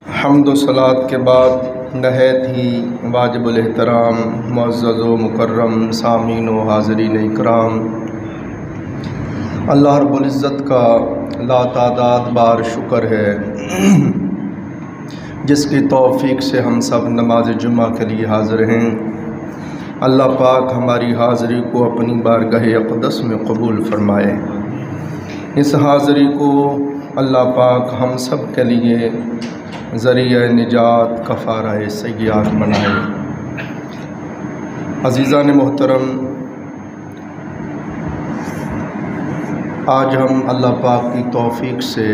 حمد و صلات کے بعد نہایت ہی واجب الاحترام معزز و مکرم سامعین و حاضرین اکرام، اللہ رب العزت کا لاتعداد بار شکر ہے جس کی توفیق سے ہم سب نماز جمعہ کے لیے حاضر ہیں۔ اللہ پاک ہماری حاضری کو اپنی بارگاہ اقدس میں قبول فرمائے۔ اس حاضری کو اللہ پاک ہم سب کے لیے ذریعہ نجات کفارہ سیئات بنائے۔ عزیزان محترم، آج ہم اللہ پاک کی توفیق سے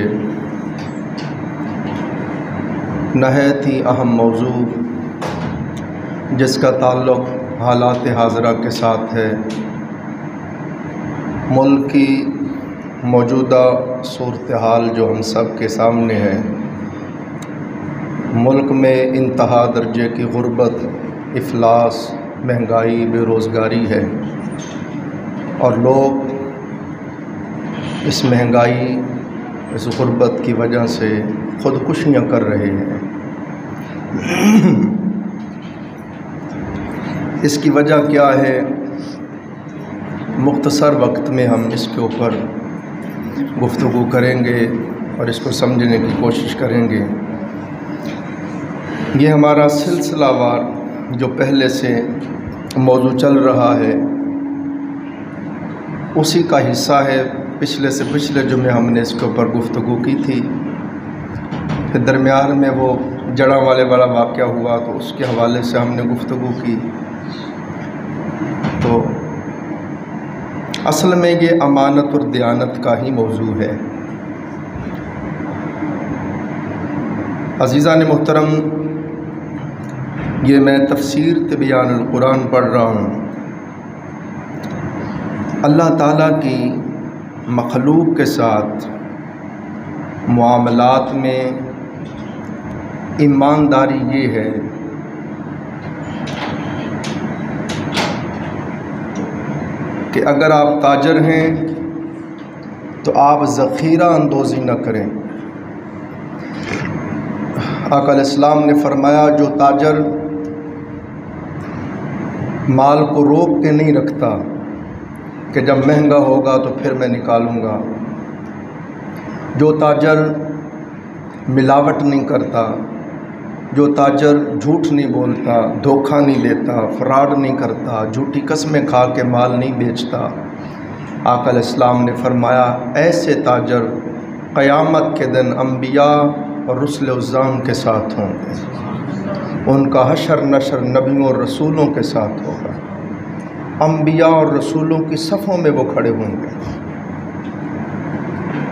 نہایت ہی اہم موضوع جس کا تعلق حالات حاضرہ کے ساتھ ہے، ملک کی موجودہ صورتحال جو ہم سب کے سامنے ہے۔ ملک میں انتہا درجے کی غربت، افلاس، مہنگائی، بے روزگاری ہے، اور لوگ اس مہنگائی، اس غربت کی وجہ سے خودکشیاں کر رہے ہیں۔ اس کی وجہ کیا ہے؟ مختصر وقت میں ہم اس کے اوپر گفتگو کریں گے اور اس کو سمجھنے کی کوشش کریں گے۔ یہ ہمارا سلسلہ وار جو پہلے سے موضوع چل رہا ہے اسی کا حصہ ہے۔ پچھلے سے پچھلے جمعے ہم نے اس کے اوپر گفتگو کی تھی، پھر درمیان میں وہ جڑاں والے والا واقعہ ہوا تو اس کے حوالے سے ہم نے گفتگو کی۔ تو اصل میں یہ امانت اور دیانت کا ہی موضوع ہے۔ عزیزان محترم، یہ میں تفسیر تبیان القرآن پڑھ رہا ہوں۔ اللہ تعالیٰ کی مخلوق کے ساتھ معاملات میں ایمانداری یہ ہے کہ اگر آپ تاجر ہیں تو آپ ذخیرہ اندوزی نہ کریں۔ آقا علیہ السلام نے فرمایا، جو تاجر مال کو روک کے نہیں رکھتا کہ جب مہنگا ہوگا تو پھر میں نکالوں گا، جو تاجر ملاوٹ نہیں کرتا، جو تاجر جھوٹ نہیں بولتا، دھوکہ نہیں دیتا، فراڈ نہیں کرتا، جھوٹی قسمیں کھا کے مال نہیں بیچتا، آقا علیہ السلام نے فرمایا ایسے تاجر قیامت کے دن انبیاء اور رسل اعظام کے ساتھ ہوں گے، ان کا حشر نشر نبیوں اور رسولوں کے ساتھ ہوگا، انبیاء اور رسولوں کی صفوں میں وہ کھڑے ہوں گے۔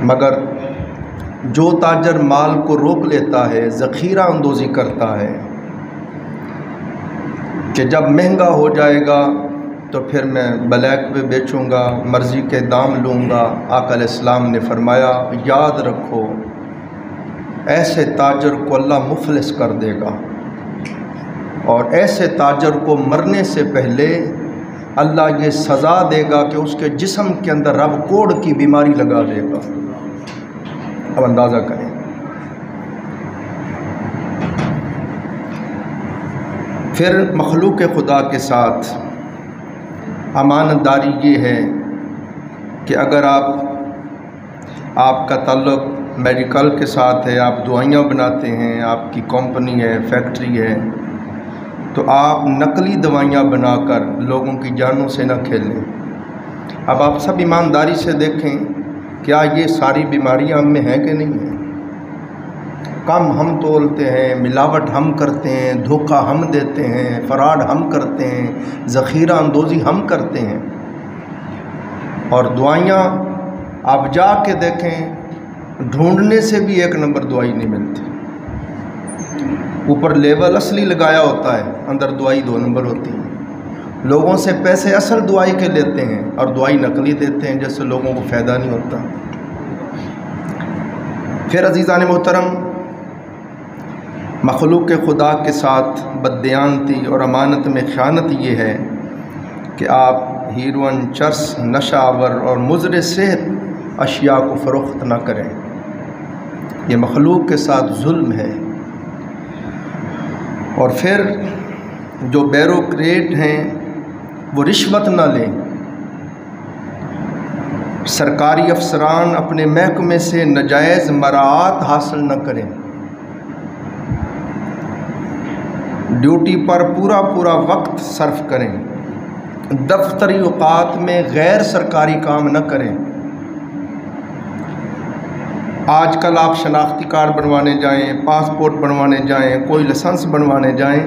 مگر جو تاجر مال کو روک لیتا ہے، ذخیرہ اندوزی کرتا ہے کہ جب مہنگا ہو جائے گا تو پھر میں بلیک پہ بیچوں گا، مرضی کے دام لوں گا، آقا علیہ السلام نے فرمایا یاد رکھو ایسے تاجر کو اللہ مفلس کر دے گا، اور ایسے تاجر کو مرنے سے پہلے اللہ یہ سزا دے گا کہ اس کے جسم کے اندر رب کوڑ کی بیماری لگا دے گا۔ اب اندازہ کریں۔ پھر مخلوق خدا کے ساتھ امانت داری یہ ہے کہ اگر آپ کا تعلق میڈیکل کے ساتھ ہے، آپ دوائیاں بناتے ہیں، آپ کی کمپنی ہے، فیکٹری ہے، تو آپ نقلی دوائیاں بنا کر لوگوں کی جانوں سے نہ کھیلیں۔ اب آپ سب ایمانداری سے دیکھیں کیا یہ ساری بیماریاں ہم میں ہیں کہ نہیں ہیں؟ کم ہم تولتے ہیں، ملاوٹ ہم کرتے ہیں، دھوکہ ہم دیتے ہیں، فراڈ ہم کرتے ہیں، ذخیرہ اندوزی ہم کرتے ہیں، اور دوائیاں آپ جا کے دیکھیں ڈھونڈنے سے بھی ایک نمبر دوائی نہیں ملتی۔ اوپر لیبل اصلی لگایا ہوتا ہے، اندر دوائی 2 نمبر ہوتی ہے۔ لوگوں سے پیسے اصل دوائی کے لیتے ہیں اور دوائی نقلی دیتے ہیں جس سے لوگوں کو فائدہ نہیں ہوتا۔ پھر عزیزان محترم، مخلوق خدا کے ساتھ بددیانتی اور امانت میں خیانت یہ ہے کہ آپ ہیروئن، چرس، نشہ آور اور مضر صحت اشیاء کو فروخت نہ کریں۔ یہ مخلوق کے ساتھ ظلم ہے، اور پھر جو بیوروکریٹ ہیں وہ رشوت نہ لیں، سرکاری افسران اپنے محکمے سے ناجائز مراعات حاصل نہ کریں، ڈیوٹی پر پورا وقت صرف کریں، دفتری اوقات میں غیر سرکاری کام نہ کریں۔ آج کل آپ شناختی کارڈ بنوانے جائیں، پاسپورٹ بنوانے جائیں، کوئی لائسنس بنوانے جائیں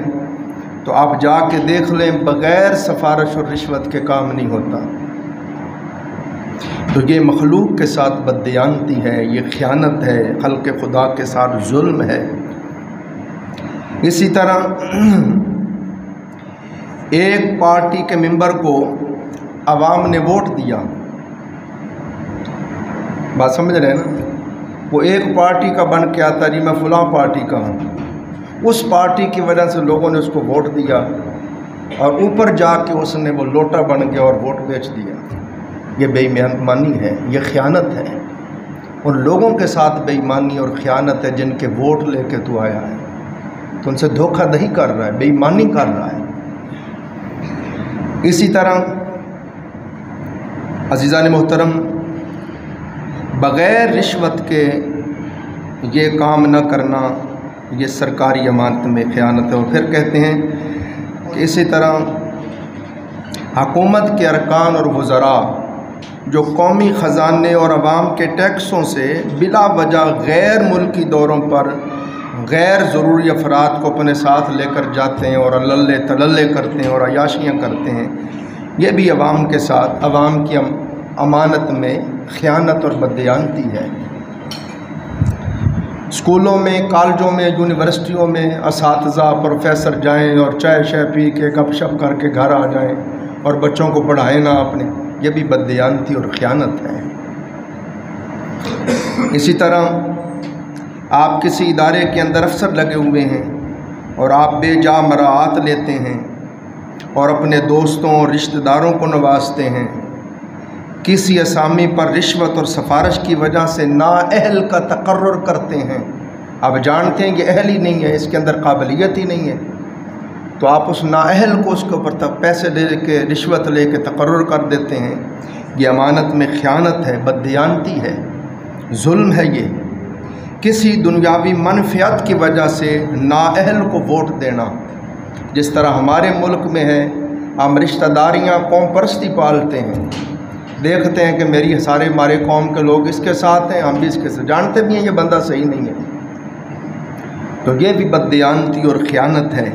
تو آپ جا کے دیکھ لیں بغیر سفارش اور رشوت کے کام نہیں ہوتا۔ تو یہ مخلوق کے ساتھ بددیانتی ہے، یہ خیانت ہے، خلق خدا کے ساتھ ظلم ہے۔ اسی طرح ایک پارٹی کے ممبر کو عوام نے ووٹ دیا، بات سمجھ رہے ہیں نا، وہ ایک پارٹی کا بن کے آتا جی میں فلاں پارٹی کا ہوں، اس پارٹی کی وجہ سے لوگوں نے اس کو ووٹ دیا اور اوپر جا کے اس نے وہ لوٹا بن گیا اور ووٹ بیچ دیا۔ یہ بے ایمانی ہے، یہ خیانت ہے، ان لوگوں کے ساتھ بے ایمانی اور خیانت ہے جن کے ووٹ لے کے تو آیا ہے، تو ان سے دھوکہ دہی کر رہا ہے، بے ایمانی کر رہا ہے۔ اسی طرح عزیزان محترم، بغیر رشوت کے یہ کام نہ کرنا یہ سرکاری امانت میں خیانت ہے۔ اور پھر کہتے ہیں کہ اسی طرح حکومت کے ارکان اور وزراء جو قومی خزانے اور عوام کے ٹیکسوں سے بلا وجہ غیر ملکی دوروں پر غیر ضروری افراد کو اپنے ساتھ لے کر جاتے ہیں اور اللے تللے کرتے ہیں اور عیاشیاں کرتے ہیں، یہ بھی عوام کے ساتھ عوام کی امانت میں خیانت اور بددیانتی ہے۔ اسکولوں میں، کالجوں میں، یونیورسٹیوں میں اساتذہ پروفیسر جائیں اور چائے شائے پی کے گپ شپ کر کے گھر آ جائیں اور بچوں کو پڑھائیں نہ اپنے، یہ بھی بددیانتی اور خیانت ہے۔ اسی طرح آپ کسی ادارے کے اندر افسر لگے ہوئے ہیں اور آپ بے جا مراعات لیتے ہیں اور اپنے دوستوں اور رشتہ داروں کو نوازتے ہیں، کسی اسامی پر رشوت اور سفارش کی وجہ سے نااہل کا تقرر کرتے ہیں، آپ جانتے ہیں کہ اہل ہی نہیں ہے، اس کے اندر قابلیت ہی نہیں ہے، تو آپ اس نااہل کو اس کے اوپر پیسے لے کے رشوت لے کے تقرر کر دیتے ہیں۔ یہ امانت میں خیانت ہے، بددیانتی ہے، ظلم ہے۔ یہ کسی دنیاوی منفعت کی وجہ سے نااہل کو ووٹ دینا، جس طرح ہمارے ملک میں ہے، ہم رشتہ داریاں قوم پرستی پالتے ہیں، دیکھتے ہیں کہ میری سارے ہمارے قوم کے لوگ اس کے ساتھ ہیں، ہم بھی اس کے ساتھ، جانتے بھی ہیں یہ بندہ صحیح نہیں ہے، تو یہ بھی بددیانتی اور خیانت ہے۔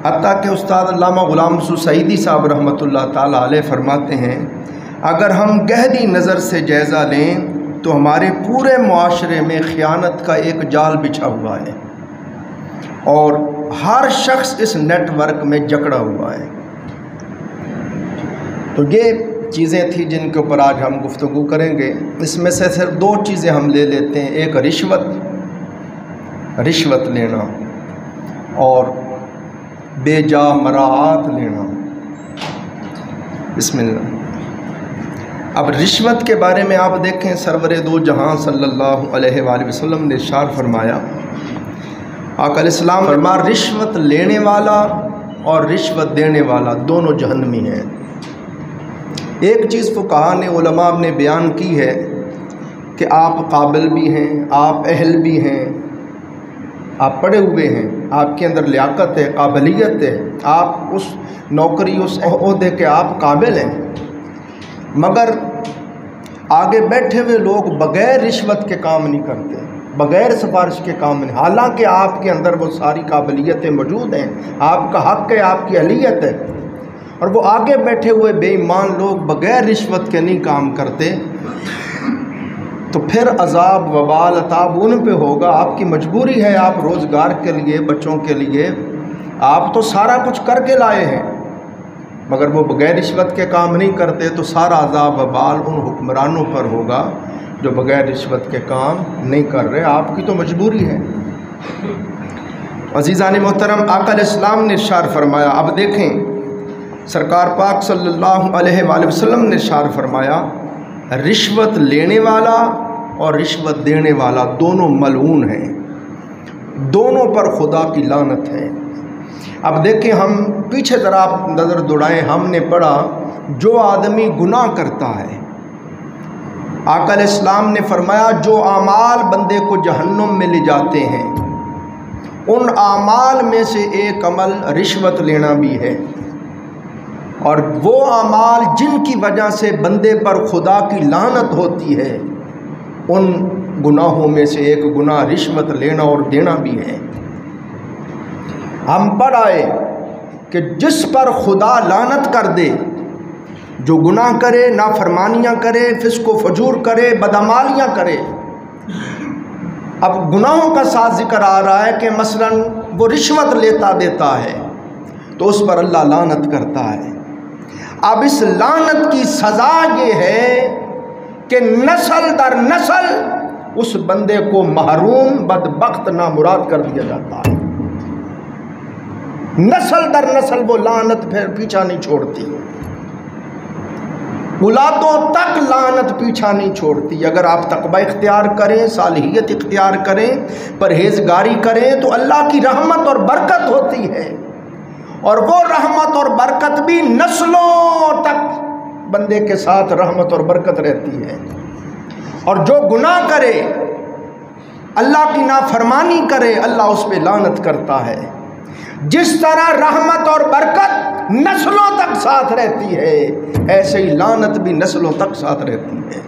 حتیٰ کہ استاد علامہ غلام رسول سعیدی صاحب رحمۃ اللہ تعالیٰ علیہ فرماتے ہیں، اگر ہم گہری نظر سے جائزہ لیں تو ہمارے پورے معاشرے میں خیانت کا ایک جال بچھا ہوا ہے اور ہر شخص اس نیٹ ورک میں جکڑا ہوا ہے۔ تو یہ چیزیں تھیں جن کے اوپر آج ہم گفتگو کریں گے۔ اس میں سے صرف دو چیزیں ہم لے لیتے ہیں، ایک رشوت لینا اور بے جا مراعات لینا۔ بسم اللہ۔ اب رشوت کے بارے میں آپ دیکھیں، سرور دو جہاں صلی اللہ علیہ وآلہ وسلم نے ارشاد فرمایا، آقا علیہ السلام فرما، رشوت لینے والا اور رشوت دینے والا دونوں جہنمی ہیں۔ ایک چیز فقہاء نے، علماء نے بیان کی ہے کہ آپ قابل بھی ہیں، آپ اہل بھی ہیں، آپ پڑھے ہوئے ہیں، آپ کے اندر لیاقت ہے، قابلیت ہے، آپ اس نوکری اس عہدے کے آپ قابل ہیں، مگر آگے بیٹھے ہوئے لوگ بغیر رشوت کے کام نہیں کرتے، بغیر سفارش کے کام نہیں، حالانکہ آپ کے اندر وہ ساری قابلیتیں موجود ہیں، آپ کا حق ہے، آپ کی اہلیت ہے، اور وہ آگے بیٹھے ہوئے بے ایمان لوگ بغیر رشوت کے نہیں کام کرتے، تو پھر عذاب وبال عطاب ان پہ ہوگا۔ آپ کی مجبوری ہے، آپ روزگار کے لیے، بچوں کے لیے آپ تو سارا کچھ کر کے لائے ہیں، مگر وہ بغیر رشوت کے کام نہیں کرتے، تو سارا عذاب وبال ان حکمرانوں پر ہوگا جو بغیر رشوت کے کام نہیں کر رہے، آپ کی تو مجبوری ہے۔ عزیزان محترم، آقا علیہ السلام نے ارشاد فرمایا، اب دیکھیں سرکار پاک صلی اللہ علیہ وآلہ وسلم نے ارشاد فرمایا، رشوت لینے والا اور رشوت دینے والا دونوں ملعون ہیں، دونوں پر خدا کی لعنت ہے۔ اب دیکھیں ہم پیچھے ذرا آپ نظر دوڑائیں، ہم نے پڑھا جو آدمی گناہ کرتا ہے، آقا علیہ السلام نے فرمایا جو اعمال بندے کو جہنم میں لے جاتے ہیں ان اعمال میں سے ایک عمل رشوت لینا بھی ہے، اور وہ اعمال جن کی وجہ سے بندے پر خدا کی لعنت ہوتی ہے ان گناہوں میں سے ایک گناہ رشوت لینا اور دینا بھی ہے۔ ہم پڑھ آئے کہ جس پر خدا لعنت کر دے، جو گناہ کرے، نافرمانیاں کرے، فسق و فجور کرے، بدعمالیاں کرے۔ اب گناہوں کا ساتھ ذکر آ رہا ہے کہ مثلا وہ رشوت لیتا دیتا ہے تو اس پر اللہ لعنت کرتا ہے۔ اب اس لعنت کی سزا یہ ہے کہ نسل در نسل اس بندے کو محروم، بدبخت، نامراد کر دیا جاتا ہے۔ نسل در نسل وہ لعنت پھر پیچھا نہیں چھوڑتی، اولادوں تک لعنت پیچھا نہیں چھوڑتی۔ اگر آپ تقوی اختیار کریں، صالحیت اختیار کریں، پرہیزگاری کریں تو اللہ کی رحمت اور برکت ہوتی ہے، اور وہ رحمت اور برکت بھی نسلوں تک بندے کے ساتھ رحمت اور برکت رہتی ہے۔ اور جو گناہ کرے، اللہ کی نافرمانی کرے، اللہ اس پہ لعنت کرتا ہے۔ جس طرح رحمت اور برکت نسلوں تک ساتھ رہتی ہے، ایسے ہی لعنت بھی نسلوں تک ساتھ رہتی ہے۔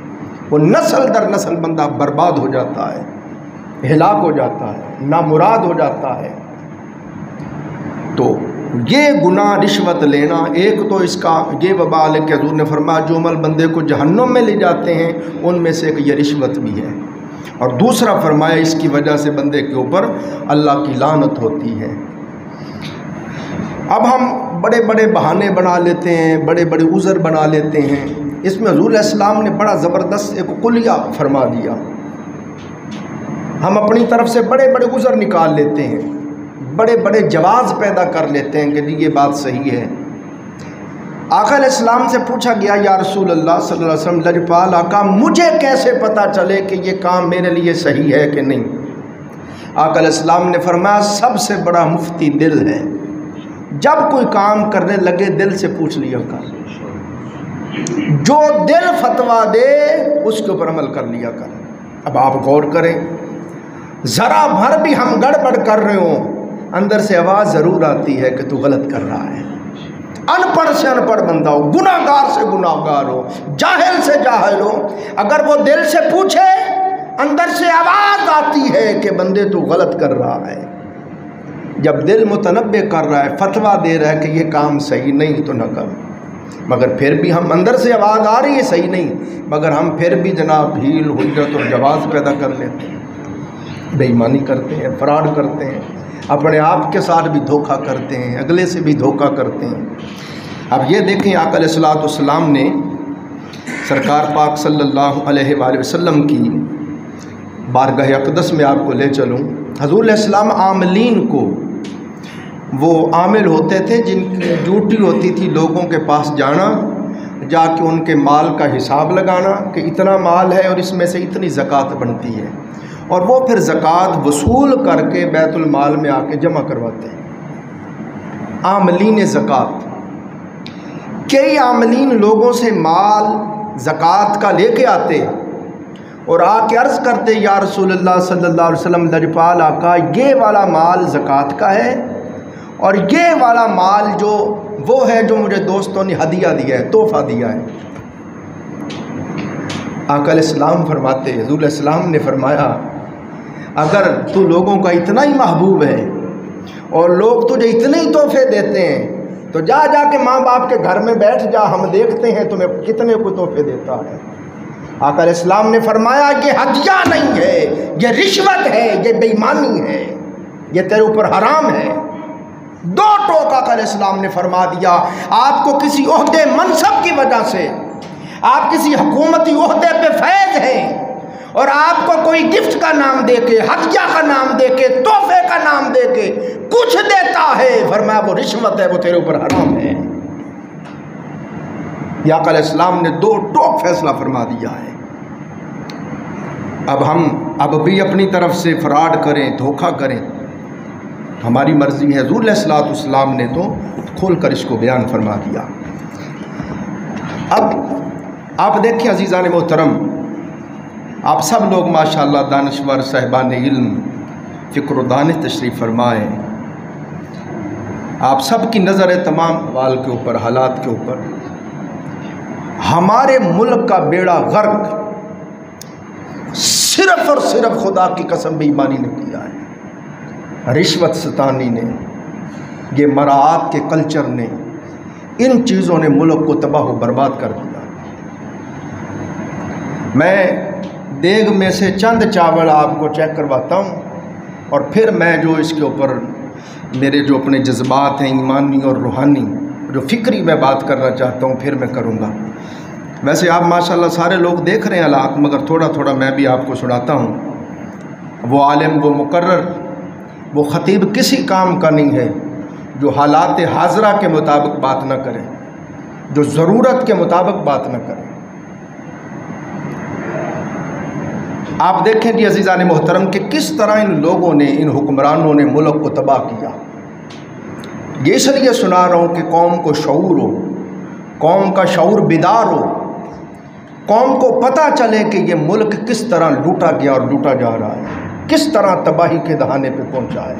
وہ نسل در نسل بندہ برباد ہو جاتا ہے، ہلاک ہو جاتا ہے، نامراد ہو جاتا ہے۔ تو یہ گناہ رشوت لینا ایک تو اس کا یہ وبال ہے کہ حضور نے فرمایا جو عمل بندے کو جہنم میں لے جاتے ہیں ان میں سے ایک یہ رشوت بھی ہے، اور دوسرا فرمایا اس کی وجہ سے بندے کے اوپر اللہ کی لعنت ہوتی ہے۔ اب ہم بڑے بڑے بہانے بنا لیتے ہیں، بڑے بڑے عذر بنا لیتے ہیں۔ اس میں حضور علیہ السلام نے بڑا زبردست ایک کلیہ فرما دیا۔ ہم اپنی طرف سے بڑے بڑے عذر نکال لیتے ہیں، بڑے بڑے جواز پیدا کر لیتے ہیں کہ یہ بات صحیح ہے۔ آقا علیہ السلام سے پوچھا گیا یا رسول اللہ صلی اللہ علیہ وسلم، لجپال آقا مجھے کیسے پتہ چلے کہ یہ کام میرے لیے صحیح ہے کہ نہیں؟ آقا علیہ السلام نے فرمایا سب سے بڑا مفتی دل ہے، جب کوئی کام کرنے لگے دل سے پوچھ لیا کر، جو دل فتویٰ دے اس کے اوپر عمل کر لیا کر۔ اب آپ غور کریں، ذرا بھر بھی ہم گڑبڑ کر رہے ہوں اندر سے آواز ضرور آتی ہے کہ تو غلط کر رہا ہے۔ ان پڑھ سے ان پڑھ بندہ ہو، گناہ گار سے گناہ گار ہو، جاہل سے جاہل ہو، اگر وہ دل سے پوچھے اندر سے آواز آتی ہے کہ بندے تو غلط کر رہا ہے۔ جب دل متنبع کر رہا ہے، فتویٰ دے رہا ہے کہ یہ کام صحیح نہیں تو نہ کر، مگر پھر بھی ہم اندر سے آواز آ رہی ہے صحیح نہیں، مگر ہم پھر بھی جناب ہیل حجت اور جواز پیدا کر لیتے ہیں، بے ایمانی کرتے ہیں، فراڈ کرتے ہیں، اپنے آپ کے ساتھ بھی دھوکہ کرتے ہیں، اگلے سے بھی دھوکہ کرتے ہیں۔ اب یہ دیکھیں آقا علیہ السلام نے سرکار پاک صلی اللہ علیہ وآلہ وسلم کی بارگاہ اقدس میں آپ کو لے چلوں۔ حضور علیہ السلام عاملین کو، وہ عامل ہوتے تھے جن کی ڈیوٹی ہوتی تھی لوگوں کے پاس جانا، جا کے ان کے مال کا حساب لگانا کہ اتنا مال ہے اور اس میں سے اتنی زکوٰۃ بنتی ہے، اور وہ پھر زکوٰۃ وصول کر کے بیت المال میں آ کے جمع کرواتے ہیں۔ عاملین زکوٰۃ، کئی عاملین لوگوں سے مال زکوٰۃ کا لے کے آتے اور آ کے عرض کرتے یا رسول اللہ صلی اللہ علیہ وسلم، لجپال آقا یہ والا مال زکوٰۃ کا ہے اور یہ والا مال جو وہ ہے جو مجھے دوستوں نے ہدیہ دیا ہے، تحفہ دیا ہے۔ آقا علیہ السلام فرماتے، حضور علیہ السلام نے فرمایا اگر تو لوگوں کا اتنا ہی محبوب ہے اور لوگ تجھے اتنے ہی تحفے دیتے ہیں تو جا جا کے ماں باپ کے گھر میں بیٹھ جا، ہم دیکھتے ہیں تمہیں کتنے کو تحفے دیتا ہے۔ آقا علیہ السلام نے فرمایا یہ ہدیہ نہیں ہے، یہ رشوت ہے، یہ بے ایمانی ہے، یہ تیرے اوپر حرام ہے۔ دو ٹوک آقا علیہ السلام نے فرما دیا۔ آپ کو کسی عہدے منصب کی وجہ سے، آپ کسی حکومتی عہدے پہ فیض ہیں اور آپ کو کوئی گفٹ کا نام دے کے، ہدیہ کا نام دے کے، تحفے کا نام دے کے کچھ دیتا ہے، فرمایا وہ رشوت ہے، وہ تیرے اوپر حرام ہے۔ یا آقا علیہ السلام نے دو ٹوک فیصلہ فرما دیا ہے۔ اب ہم بھی اپنی طرف سے فراڈ کریں، دھوکہ کریں، ہماری مرضی ہے۔ حضور علیہ السلام نے تو کھول کر اس کو بیان فرما دیا۔ اب آپ دیکھیں عزیزان محترم، آپ سب لوگ ماشاءاللہ دانشور صاحبان علم فکر و دانش تشریف فرمائیں، آپ سب کی نظر ہے تمام احوال کے اوپر، حالات کے اوپر۔ ہمارے ملک کا بیڑا غرق صرف اور صرف خدا کی قسم بے ایمانی نے کیا ہے، رشوت ستانی نے، یہ مراعات کے کلچر نے، ان چیزوں نے ملک کو تباہ و برباد کر دیا۔ میں دیگ میں سے چند چاول آپ کو چیک کرواتا ہوں، اور پھر میں جو اس کے اوپر میرے جو اپنے جذبات ہیں ایمانی اور روحانی، جو فکری میں بات کرنا چاہتا ہوں، پھر میں کروں گا۔ ویسے آپ ماشاءاللہ سارے لوگ دیکھ رہے ہیں حالات، مگر تھوڑا تھوڑا میں بھی آپ کو سناتا ہوں۔ وہ عالم، وہ مقرر، وہ خطیب کسی کام کا نہیں ہے جو حالات حاضرہ کے مطابق بات نہ کرے، جو ضرورت کے مطابق بات نہ کرے۔ آپ دیکھیں جی عزیزان محترم کہ کس طرح ان لوگوں نے، ان حکمرانوں نے ملک کو تباہ کیا۔ یہ اس لیے سنا رہا ہوں کہ قوم کو شعور ہو، قوم کا شعور بیدار ہو، قوم کو پتہ چلے کہ یہ ملک کس طرح لوٹا گیا اور لوٹا جا رہا ہے، کس طرح تباہی کے دہانے پہ پہنچا ہے۔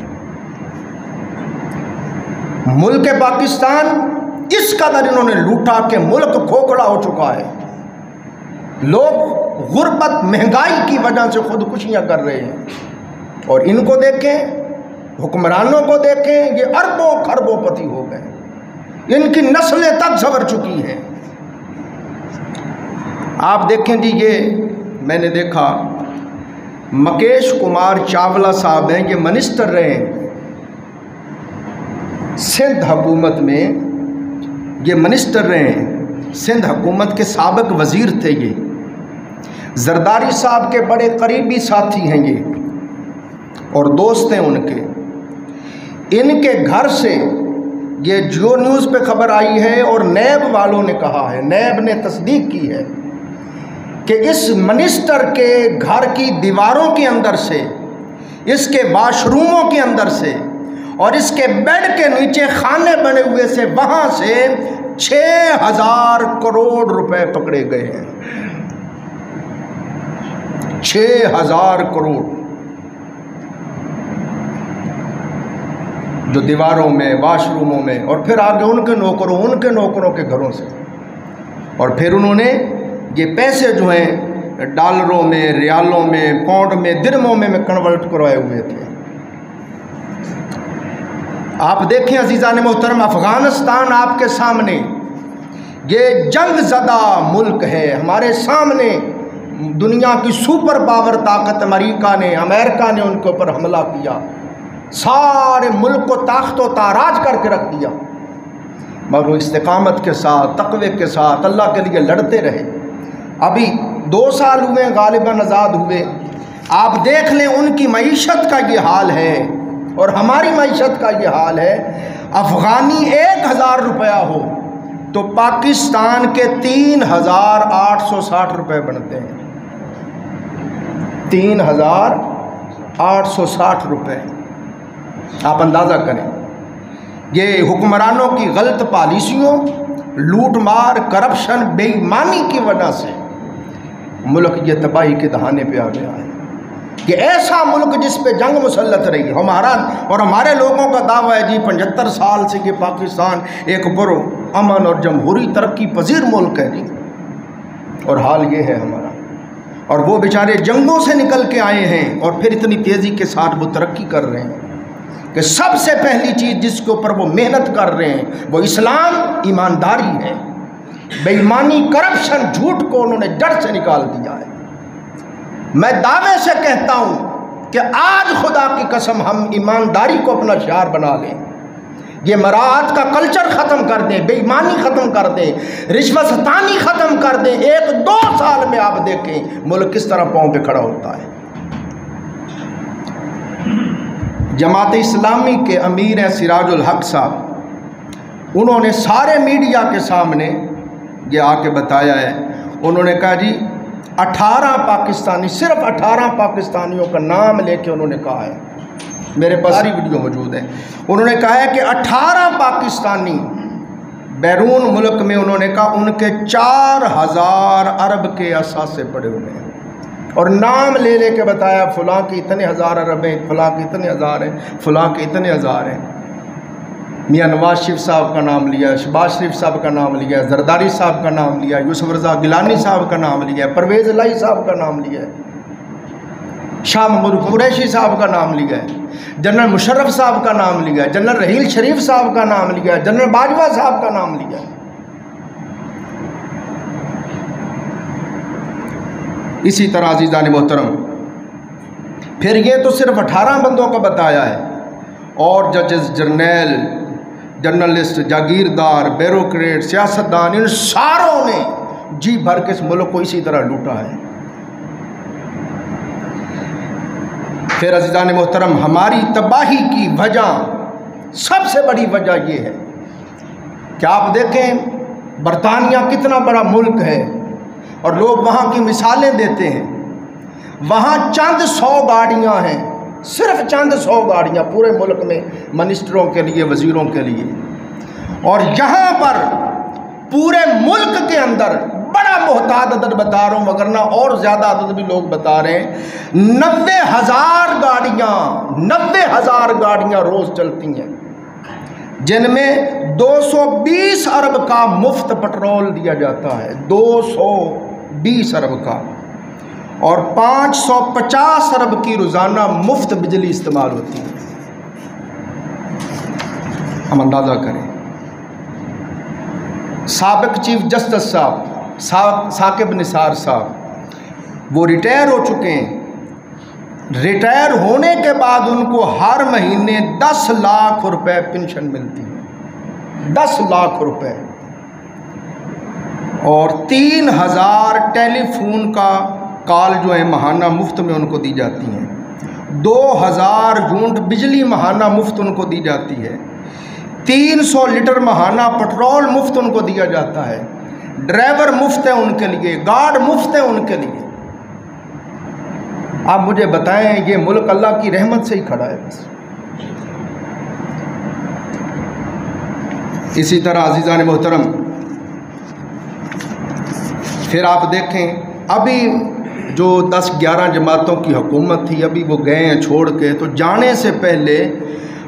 ملک پاکستان اس قدر انہوں نے لوٹا کہ ملک کھوکھلا ہو چکا ہے۔ لوگ غربت، مہنگائی کی وجہ سے خودکشیاں کر رہے ہیں، اور ان کو دیکھیں، حکمرانوں کو دیکھیں، یہ اربوں خربوں پتی ہو گئے، ان کی نسلیں تک سنور چکی ہیں۔ آپ دیکھیں جی، یہ میں نے دیکھا مکیش کمار چاولہ صاحب ہیں، یہ منسٹر رہے ہیں سندھ حکومت میں، یہ منسٹر رہے ہیں سندھ حکومت کے، سابق وزیر تھے یہ، زرداری صاحب کے بڑے قریبی ساتھی ہیں یہ، اور دوست ہیں ان کے۔ ان کے گھر سے یہ جیو نیوز پہ خبر آئی ہے، اور نیب والوں نے کہا ہے، نیب نے تصدیق کی ہے کہ اس منسٹر کے گھر کی دیواروں کے اندر سے، اس کے واش روموں کے اندر سے، اور اس کے بیڈ کے نیچے خانے بنے ہوئے سے، وہاں سے 6,000 کروڑ روپے پکڑے گئے ہیں۔ 6,000 کروڑ جو دیواروں میں، واش روموں میں، اور پھر آگے ان کے نوکروں کے گھروں سے، اور پھر انہوں نے یہ پیسے جو ہیں ڈالروں میں، ریالوں میں، پاؤنڈ میں، درموں میں کنورٹ کروائے ہوئے تھے۔ آپ دیکھیں عزیزان محترم، افغانستان آپ کے سامنے، یہ جنگ زدہ ملک ہے، ہمارے سامنے دنیا کی سپر پاور طاقت امریکہ نے ان کے اوپر حملہ کیا، سارے ملک کو تاخت و تاراج کر کے رکھ دیا، مگر وہ استقامت کے ساتھ، تقوی کے ساتھ اللہ کے لیے لڑتے رہے۔ ابھی 2 سال ہوئے غالباً آزاد ہوئے، آپ دیکھ لیں ان کی معیشت کا یہ حال ہے، اور ہماری معیشت کا یہ حال ہے۔ افغانی 1,000 روپیہ ہو تو پاکستان کے 3,860 روپے بنتے ہیں، 3,860 روپے۔ آپ اندازہ کریں، یہ حکمرانوں کی غلط پالیسیوں، لوٹ مار، کرپشن، بے ایمانی کی وجہ سے ملک یہ تباہی کے دہانے پہ آ گیا ہے۔ کہ ایسا ملک جس پہ جنگ مسلط رہی، ہمارا اور ہمارے لوگوں کا دعویٰ ہے جی 75 سال سے کہ پاکستان ایک امن اور جمہوری ترقی پذیر ملک ہے جی، اور حال یہ ہے ہمارا۔ اور وہ بیچارے جنگوں سے نکل کے آئے ہیں، اور پھر اتنی تیزی کے ساتھ وہ ترقی کر رہے ہیں کہ سب سے پہلی چیز جس کے اوپر وہ محنت کر رہے ہیں وہ اسلام، ایمانداری ہے۔ بے ایمانی، کرپشن، جھوٹ کو انہوں نے جڑ سے نکال دیا ہے۔ میں دعوے سے کہتا ہوں کہ آج خدا کی قسم ہم ایمانداری کو اپنا شعار بنا لیں، یہ مراعات کا کلچر ختم کر دیں، بے ایمانی ختم کر دیں، رشوت ستانی ختم کر دیں۔ 1-2 سال میں آپ دیکھیں ملک کس طرح پاؤں پہ کھڑا ہوتا ہے۔ جماعت اسلامی کے امیر ہیں سراج الحق صاحب، انہوں نے سارے میڈیا کے سامنے یہ آ کے بتایا ہے، انہوں نے کہا جی 18 پاکستانی، صرف 18 پاکستانیوں کا نام لے کے انہوں نے کہا ہے میرے پاس ساری ویڈیو موجود ہے. انہوں نے کہا ہے کہ 18 پاکستانی بیرون ملک میں انہوں نے کہا ان کے 4000 عرب کے اثاثے پڑے ہوئے ہیں اور نام لے لے کے بتایا فلاں کے اتنے ہزار عرب ہیں, فلاں کے اتنے ہزار ہیں, فلاں کے اتنے ہزار ہیں. میاں نواز شریف صاحب کا نام لیا, شہباز شریف صاحب کا نام لیا, زرداری صاحب کا نام لیا, یوسف رضا گیلانی صاحب کا نام لیا, پرویز الہی صاحب کا نام لیا, شاہ محمود قریشی صاحب کا نام لیا ہے, جنرل مشرف صاحب کا نام لیا ہے, جنرل رحیل شریف صاحب کا نام لیا ہے, جنرل باجوہ صاحب کا نام لیا ہے. اسی طرح عزیزان محترم پھر یہ تو صرف 18 بندوں کا بتایا ہے, اور ججز, جرنیل, جرنلسٹ, جاگیردار, بیوروکریٹ, سیاستدان, ان ساروں نے جی بھر کے اس ملک کو اسی طرح لوٹا ہے. پھر عزیزان محترم ہماری تباہی کی وجہ, سب سے بڑی وجہ یہ ہے کہ آپ دیکھیں برطانیہ کتنا بڑا ملک ہے اور لوگ وہاں کی مثالیں دیتے ہیں. وہاں چند 100 گاڑیاں ہیں, صرف چند 100 گاڑیاں پورے ملک میں منسٹروں کے لیے, وزیروں کے لیے, اور یہاں پر پورے ملک کے اندر بڑا محتاط عدد بتا رہا ہوں, وگرنہ اور زیادہ عدد بھی لوگ بتا رہے ہیں, 90,000 گاڑیاں روز چلتی ہیں, جن میں 220 ارب کا مفت پٹرول دیا جاتا ہے, 220 ارب کا, اور 550 ارب کی روزانہ مفت بجلی استعمال ہوتی ہے. ہم اندازہ کریں. سابق چیف جسٹس صاحب ثاقب نثار صاحب وہ ریٹائر ہو چکے ہیں. ریٹائر ہونے کے بعد ان کو ہر مہینے 10 لاکھ روپے پنشن ملتی ہے, 10 لاکھ روپے, اور 3000 ٹیلی فون کا کال جو ہے ماہانہ مفت میں ان کو دی جاتی ہیں, 2000 یونٹ بجلی ماہانہ مفت ان کو دی جاتی ہے, 300 لیٹر ماہانہ پٹرول مفت ان کو دیا جاتا ہے, ڈرائیور مفت ہے ان کے لیے, گارڈ مفت ہے ان کے لیے. آپ مجھے بتائیں یہ ملک اللہ کی رحمت سے ہی کھڑا ہے بس. اسی طرح عزیزان محترم پھر آپ دیکھیں ابھی جو 10-11 جماعتوں کی حکومت تھی ابھی وہ گئے ہیں چھوڑ کے, تو جانے سے پہلے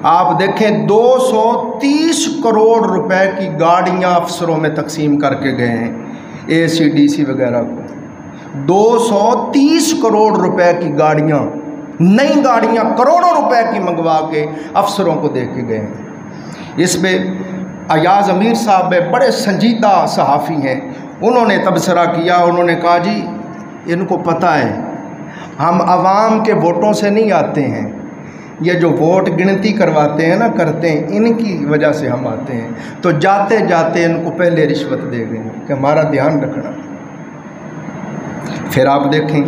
آپ دیکھیں 230 کروڑ روپے کی گاڑیاں افسروں میں تقسیم کر کے گئے ہیں, ACDC وغیرہ کو. 230 کروڑ روپے کی گاڑیاں, نئی گاڑیاں کروڑوں روپے کی منگوا کے افسروں کو دے کے گئے ہیں. اس پہ ایاز امیر صاحب بڑے سنجیدہ صحافی ہیں, انہوں نے تبصرہ کیا. انہوں نے کہا جی ان کو پتہ ہے ہم عوام کے ووٹوں سے نہیں آتے ہیں, یہ جو ووٹ گنتی کرواتے ہیں نا, کرتے ہیں, ان کی وجہ سے ہم آتے ہیں. تو جاتے جاتے ان کو پہلے رشوت دے گئے کہ ہمارا دھیان رکھنا. پھر آپ دیکھیں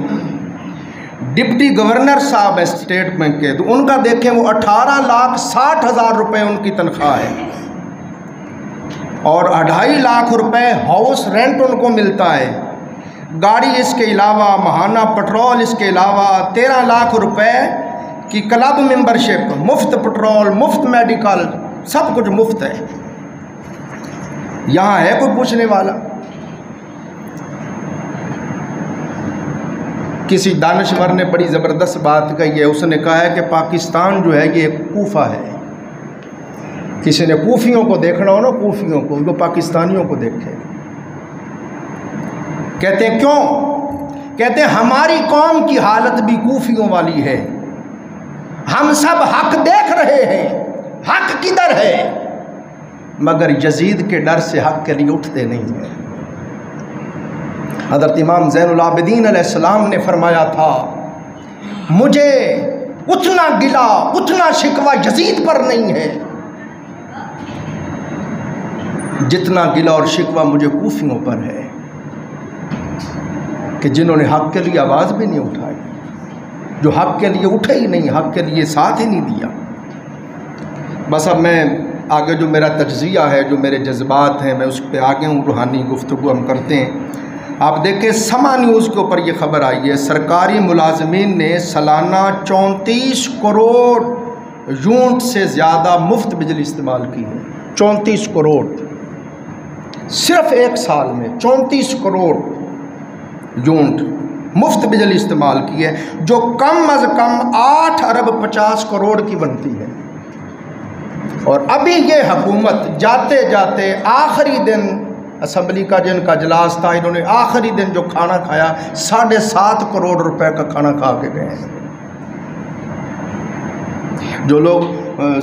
ڈپٹی گورنر صاحب ہیں اسٹیٹ بینک کے, تو ان کا دیکھیں وہ 18,60,000 روپے ان کی تنخواہ ہے, اور 2.5 لاکھ روپے ہاؤس رینٹ ان کو ملتا ہے, گاڑی اس کے علاوہ, ماہانہ پٹرول اس کے علاوہ, 13 لاکھ روپے کی کلب ممبرشپ, مفت پٹرول, مفت میڈیکل, سب کچھ مفت ہے. یہاں ہے کوئی پوچھنے والا؟ کسی دانشور نے بڑی زبردست بات کہی ہے, اس نے کہا ہے کہ پاکستان جو ہے یہ ایک کوفہ ہے. کسی نے کوفیوں کو دیکھنا ہو نا, کوفیوں کو, وہ پاکستانیوں کو دیکھے. کہتے ہیں کیوں؟ کہتے ہیں ہماری قوم کی حالت بھی کوفیوں والی ہے, ہم سب حق دیکھ رہے ہیں, حق کدھر ہے, مگر یزید کے ڈر سے حق کے لیے اٹھتے نہیں ہیں. حضرت امام زین العابدین علیہ السلام نے فرمایا تھا مجھے اتنا گلہ, اتنا شکوہ یزید پر نہیں ہے جتنا گلہ اور شکوہ مجھے کوفیوں پر ہے, کہ جنہوں نے حق کے لیے آواز بھی نہیں اٹھائی, جو حق کے لیے اٹھے ہی نہیں, حق کے لیے ساتھ ہی نہیں دیا. بس اب میں آگے جو میرا تجزیہ ہے, جو میرے جذبات ہیں, میں اس پہ آگے ہوں, روحانی گفتگو ہم کرتے ہیں. آپ دیکھیں سما نیوز کے اوپر یہ خبر آئی ہے, سرکاری ملازمین نے سالانہ 34 کروڑ یونٹ سے زیادہ مفت بجلی استعمال کی ہے۔ 34 کروڑ صرف ایک سال میں 34 کروڑ یونٹ مفت بجلی استعمال کی ہے، جو کم از کم 8 ارب 50 کروڑ کی بنتی ہے۔ اور ابھی یہ حکومت جاتے جاتے آخری دن اسمبلی کا جن کا اجلاس تھا، انہوں نے آخری دن جو کھانا کھایا 7.5 کروڑ روپے کا کھانا کھا کے گئے ہیں۔ جو لوگ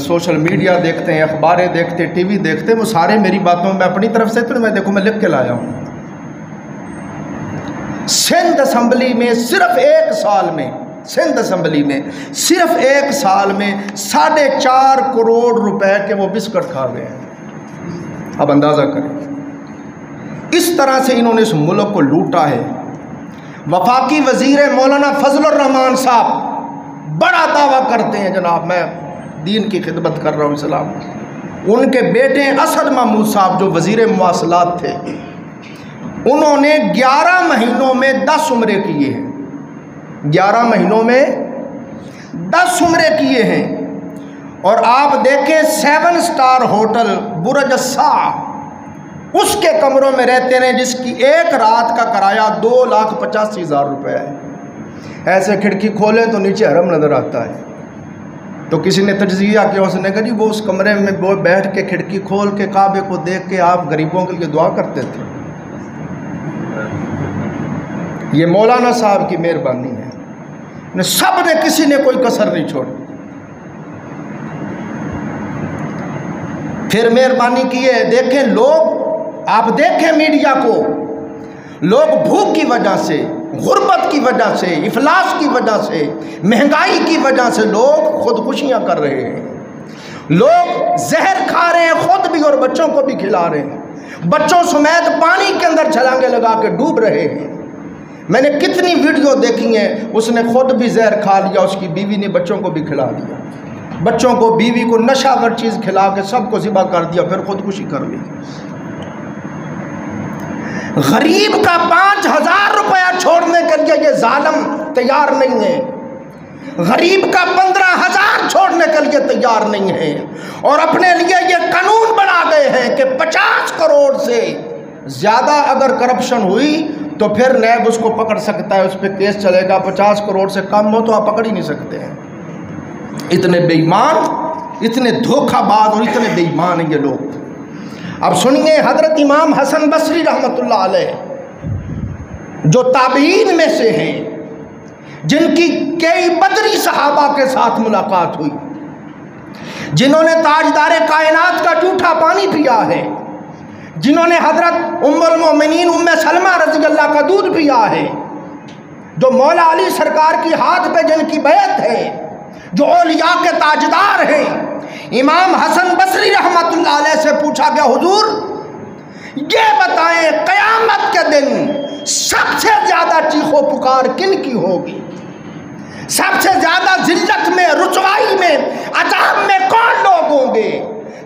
سوشل میڈیا دیکھتے ہیں، اخباریں دیکھتے ہیں، ٹی وی دیکھتے ہیں، وہ سارے میری باتوں میں اپنی طرف سے تو میں دیکھو میں لکھ کے لایا ہوں۔ سندھ اسمبلی میں صرف ایک سال میں، سندھ اسمبلی میں صرف ایک سال میں 4.5 کروڑ روپے کے وہ بسکٹ کھا گئے ہیں۔ اب اندازہ کریں، اس طرح سے انہوں نے اس ملک کو لوٹا ہے۔ وفاقی وزیر مولانا فضل الرحمان صاحب بڑا دعویٰ کرتے ہیں، جناب میں دین کی خدمت کر رہا ہوں اسلام، ان کے بیٹے اسد محمود صاحب جو وزیر مواصلات تھے، انہوں نے 11 مہینوں میں 10 عمرے کیے ہیں، 11 مہینوں میں 10 عمرے کیے ہیں۔ اور آپ دیکھیں 7 سٹار ہوٹل برج الساعہ، اس کے کمروں میں رہتے ہیں جس کی ایک رات کا کرایہ 2,85,000 روپے ہے۔ ایسے کھڑکی کھولیں تو نیچے حرم نظر آتا ہے۔ تو کسی نے تجزیہ کیا، اس نے کہا جی وہ اس کمرے میں بیٹھ کے کھڑکی کھول کے کعبے کو دیکھ کے آپ غریبوں کے لیے دعا کرتے تھے۔ یہ مولانا صاحب کی مہربانی ہے، سب نے کسی نے کوئی کسر نہیں چھوڑی۔ پھر مہربانی کی ہے، دیکھیں لوگ، آپ دیکھیں میڈیا کو، لوگ بھوک کی وجہ سے، غربت کی وجہ سے، افلاس کی وجہ سے، مہنگائی کی وجہ سے لوگ خودکشیاں کر رہے ہیں، لوگ زہر کھا رہے ہیں خود بھی اور بچوں کو بھی کھلا رہے ہیں، بچوں سمیت پانی کے اندر چھلانگیں لگا کے ڈوب رہے ہیں۔ میں نے کتنی ویڈیو دیکھی ہیں، اس نے خود بھی زہر کھا لیا، اس کی بیوی نے بچوں کو بھی کھلا دیا، بچوں کو بیوی کو نشہ ور چیز کھلا کے سب کو ذبح کر دیا، پھر خودکشی کر لی۔ غریب کا 5,000 روپیہ چھوڑنے کے لیے یہ ظالم تیار نہیں ہے، غریب کا 15,000 چھوڑنے کے لیے تیار نہیں ہے، اور اپنے لیے یہ قانون بنا گئے ہیں کہ 50 کروڑ سے زیادہ اگر کرپشن ہوئی تو پھر نیب اس کو پکڑ سکتا ہے، اس پہ کیس چلے گا، 50 کروڑ سے کم ہو تو آپ پکڑ ہی نہیں سکتے ہیں۔ اتنے بے ایمان، اتنے دھوکہ باز اور اتنے بے ایمان ہیں یہ لوگ۔ اب سنیے، حضرت امام حسن بصری رحمۃ اللہ علیہ جو تابعین میں سے ہیں، جن کی کئی بدری صحابہ کے ساتھ ملاقات ہوئی، جنہوں نے تاجدار کائنات کا جھوٹا پانی پیا ہے، جنہوں نے حضرت ام المومنین ام سلمہ رضی اللہ کا دودھ پیا ہے، جو مولا علی سرکار کی ہاتھ پہ جن کی بیعت ہے، جو اولیاء کے تاجدار ہیں، امام حسن بصری رحمۃ اللہ علیہ سے پوچھا گیا، حضور یہ بتائیں قیامت کے دن سب سے زیادہ چیخ و پکار کن کی ہوگی؟ سب سے زیادہ ذلت میں، رسوائی میں، عذاب میں کون لوگ ہوں گے؟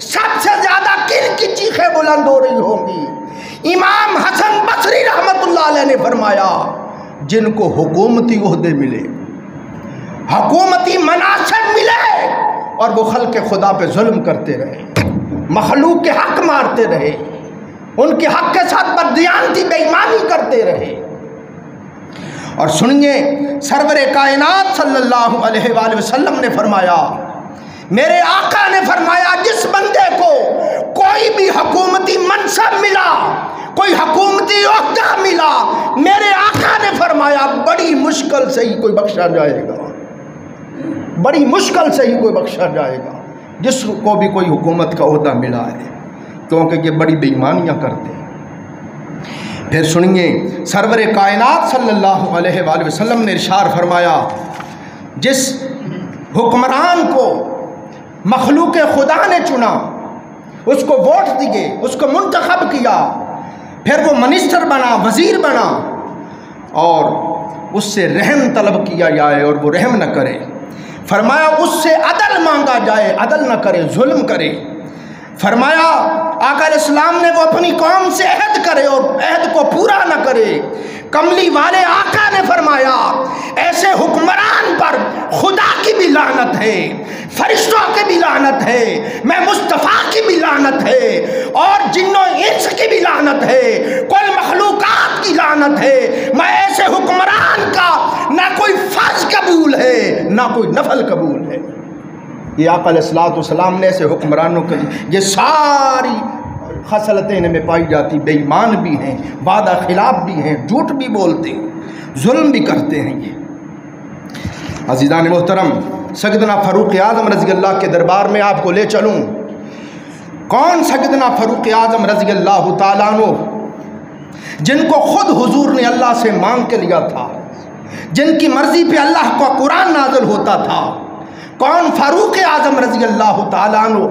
سب سے زیادہ کن کی چیخیں بلند ہو رہی ہوں گی؟ امام حسن بصری رحمۃ اللہ علیہ نے فرمایا، جن کو حکومتی عہدے ملے، حکومتی مناصب ملے، اور وہ خلق خدا پہ ظلم کرتے رہے، مخلوق کے حق مارتے رہے، ان کے حق کے ساتھ بددیانتی بے ایمانی کرتے رہے۔ اور سنیے، سرور کائنات صلی اللہ علیہ وآلہ وسلم نے فرمایا، میرے آقا نے فرمایا، جس بندے کو کوئی بھی حکومتی منصب ملا، کوئی حکومتی عہدہ ملا، میرے آقا نے فرمایا بڑی مشکل سے ہی کوئی بخشا جائے گا، بڑی مشکل سے ہی کوئی بخشا جائے گا جس کو بھی کوئی حکومت کا عہدہ ملا ہے، کیونکہ یہ بڑی بے ایمانیاں کرتے ہیں۔ پھر سنیے، سرور کائنات صلی اللہ علیہ وآلہ وسلم نے ارشاد فرمایا، جس حکمران کو مخلوق خدا نے چنا، اس کو ووٹ دیے، اس کو منتخب کیا، پھر وہ منسٹر بنا، وزیر بنا، اور اس سے رحم طلب کیا جائے اور وہ رحم نہ کرے، فرمایا اس سے عدل مانگا جائے، عدل نہ کرے، ظلم کرے، فرمایا آقا علیہ السلام نے وہ اپنی قوم سے عہد کرے اور عہد کو پورا نہ کرے، کملی والے آقا نے فرمایا ایسے حکمران پر خدا کی بھی لعنت ہے، فرشتوں کی بھی لعنت ہے، میں مصطفیٰ کی بھی لعنت ہے، اور جن و انس کی بھی لعنت ہے، کل مخلوقات کی لعنت ہے۔ میں ایسے حکمران کا نہ کوئی فرض قبول ہے نہ کوئی نفل قبول ہے۔ یہ آقا علیہ السلام نے ایسے حکمرانوں کے یہ ساری خصلتیں ان میں پائی جاتی، بے ایمان بھی ہیں، وعدہ خلاف بھی ہیں، جھوٹ بھی بولتے ہیں، ظلم بھی کرتے ہیں۔ یہ عزیزان محترم، سیدنا فاروق اعظم رضی اللہ کے دربار میں آپ کو لے چلوں۔ کون سیدنا فاروق اعظم رضی اللہ تعالیٰ عنہ، جن کو خود حضور نے اللہ سے مانگ کے لیا تھا، جن کی مرضی پہ اللہ کا قرآن نازل ہوتا تھا؟ کون فاروق اعظم رضی اللہ تعالیٰ عنہ؟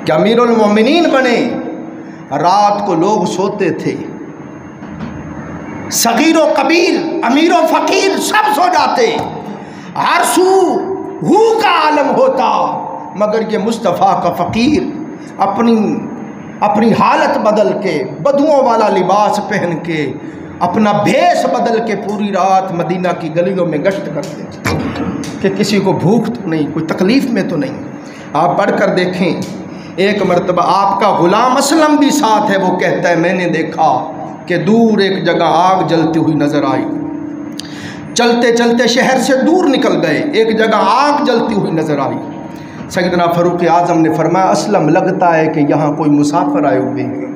کہ امیر المومنین بنے، رات کو لوگ سوتے تھے، صغیر و کبیر، امیر و فقیر سب سو جاتے، ہر سو ہو کا عالم ہوتا، مگر یہ مصطفیٰ کا فقیر اپنی حالت بدل کے، بدوؤں والا لباس پہن کے، اپنا بھیس بدل کے پوری رات مدینہ کی گلیوں میں گشت کرتے کہ کسی کو بھوک تو نہیں، کوئی تکلیف میں تو نہیں۔ آپ پڑھ کر دیکھیں، ایک مرتبہ آپ کا غلام اسلم بھی ساتھ ہے، وہ کہتا ہے میں نے دیکھا کہ دور ایک جگہ آگ جلتی ہوئی نظر آئی، چلتے چلتے شہر سے دور نکل گئے، ایک جگہ آگ جلتی ہوئی نظر آئی۔ سیدنا فاروق اعظم نے فرمایا اسلم لگتا ہے کہ یہاں کوئی مسافر آئے ہوئے ہیں۔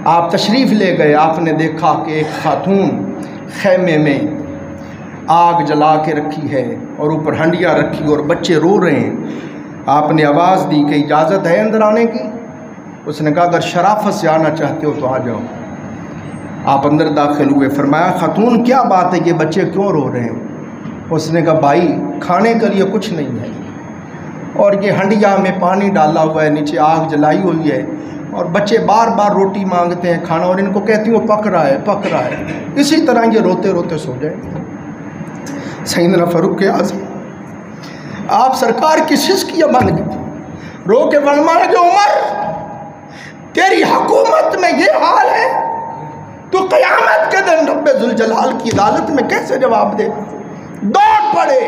آپ تشریف لے گئے، آپ نے دیکھا کہ ایک خاتون خیمے میں آگ جلا کے رکھی ہے اور اوپر ہنڈیاں رکھی اور بچے رو رہے ہیں۔ آپ نے آواز دی کہ اجازت ہے اندر آنے کی؟ اس نے کہا اگر شرافت سے آنا چاہتے ہو تو آ جاؤ۔ آپ اندر داخل ہوئے، فرمایا خاتون کیا بات ہے، یہ بچے کیوں رو رہے ہیں؟ اس نے کہا بھائی کھانے کے لیے کچھ نہیں ہے، اور یہ ہنڈیا میں پانی ڈالا ہوا ہے، نیچے آگ جلائی ہوئی ہے، اور بچے بار بار روٹی مانگتے ہیں کھانا، اور ان کو کہتی ہوں پک رہا ہے پک رہا ہے، اسی طرح یہ روتے روتے سو جائیں۔ سیدنا فاروق اعظم آپ سرکار کی سسکیاں بن گئی، رو کے فرمایا کہ عمر تیری حکومت میں یہ حال ہے تو قیامت کے دن رب ذوالجلال کی عدالت میں کیسے جواب دے؟ دوڑ پڑے،